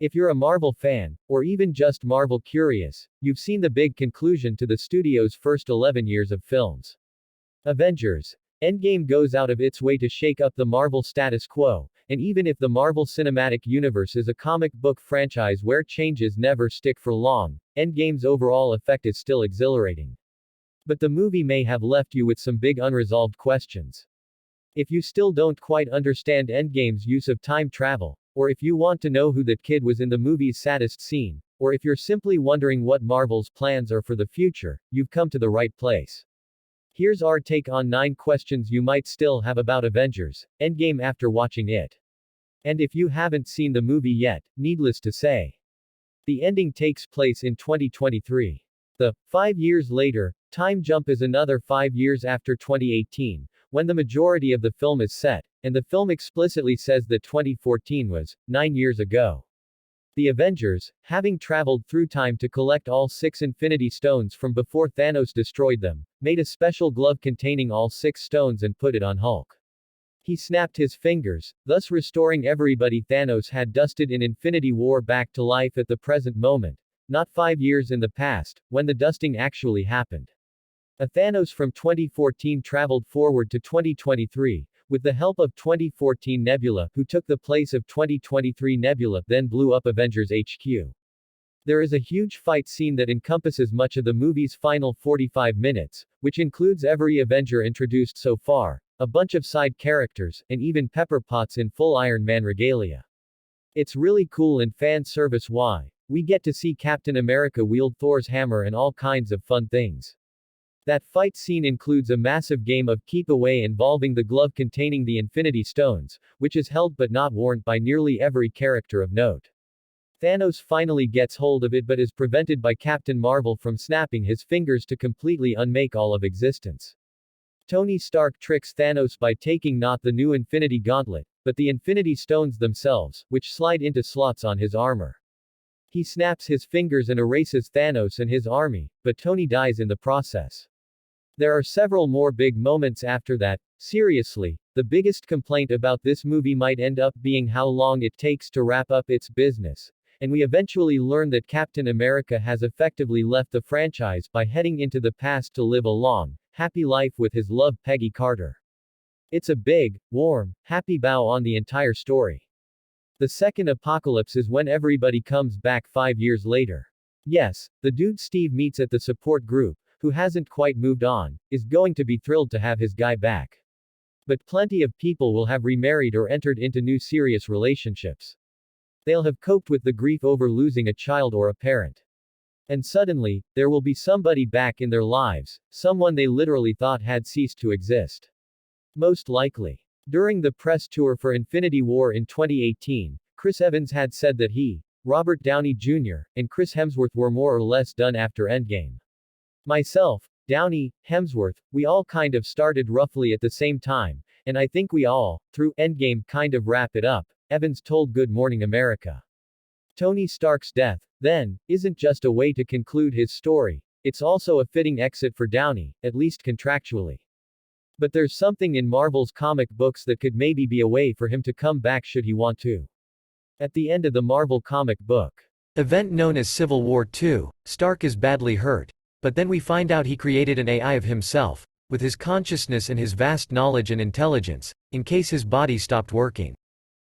If you're a Marvel fan, or even just Marvel curious, you've seen the big conclusion to the studio's first 11 years of films. Avengers. Endgame goes out of its way to shake up the Marvel status quo, and even if the Marvel Cinematic Universe is a comic book franchise where changes never stick for long, Endgame's overall effect is still exhilarating. But the movie may have left you with some big unresolved questions. If you still don't quite understand Endgame's use of time travel, or if you want to know who that kid was in the movie's saddest scene, or if you're simply wondering what Marvel's plans are for the future, you've come to the right place. Here's our take on 9 questions you might still have about Avengers Endgame after watching it. And if you haven't seen the movie yet, needless to say, the ending takes place in 2023. The 5 years later time jump is another 5 years after 2018, when the majority of the film is set, and the film explicitly says that 2014 was 9 years ago. The Avengers, having traveled through time to collect all 6 Infinity Stones from before Thanos destroyed them, made a special glove containing all 6 stones and put it on Hulk. He snapped his fingers, thus restoring everybody Thanos had dusted in Infinity War back to life at the present moment, not 5 years in the past, when the dusting actually happened. A Thanos from 2014 traveled forward to 2023, with the help of 2014 Nebula, who took the place of 2023 Nebula, then blew up Avengers HQ. There is a huge fight scene that encompasses much of the movie's final 45 minutes, which includes every Avenger introduced so far, a bunch of side characters, and even Pepper Potts in full Iron Man regalia. It's really cool and fan service why we get to see Captain America wield Thor's hammer and all kinds of fun things. That fight scene includes a massive game of keep away involving the glove containing the Infinity Stones, which is held but not worn by nearly every character of note. Thanos finally gets hold of it but is prevented by Captain Marvel from snapping his fingers to completely unmake all of existence. Tony Stark tricks Thanos by taking not the new Infinity Gauntlet, but the Infinity Stones themselves, which slide into slots on his armor. He snaps his fingers and erases Thanos and his army, but Tony dies in the process. There are several more big moments after that. Seriously, the biggest complaint about this movie might end up being how long it takes to wrap up its business, and we eventually learn that Captain America has effectively left the franchise by heading into the past to live a long, happy life with his love Peggy Carter. It's a big, warm, happy bow on the entire story. The second apocalypse is when everybody comes back 5 years later. Yes, the dude Steve meets at the support group, who hasn't quite moved on, is going to be thrilled to have his guy back. But plenty of people will have remarried or entered into new serious relationships. They'll have coped with the grief over losing a child or a parent. And suddenly, there will be somebody back in their lives, someone they literally thought had ceased to exist. Most likely. During the press tour for Infinity War in 2018, Chris Evans had said that he, Robert Downey Jr., and Chris Hemsworth were more or less done after Endgame. Myself, Downey, Hemsworth, we all kind of started roughly at the same time, and I think we all, through Endgame, kind of wrap it up, Evans told Good Morning America. Tony Stark's death, then, isn't just a way to conclude his story, it's also a fitting exit for Downey, at least contractually. But there's something in Marvel's comic books that could maybe be a way for him to come back should he want to. At the end of the Marvel comic book event known as Civil War II, Stark is badly hurt. But then we find out he created an AI of himself, with his consciousness and his vast knowledge and intelligence, in case his body stopped working.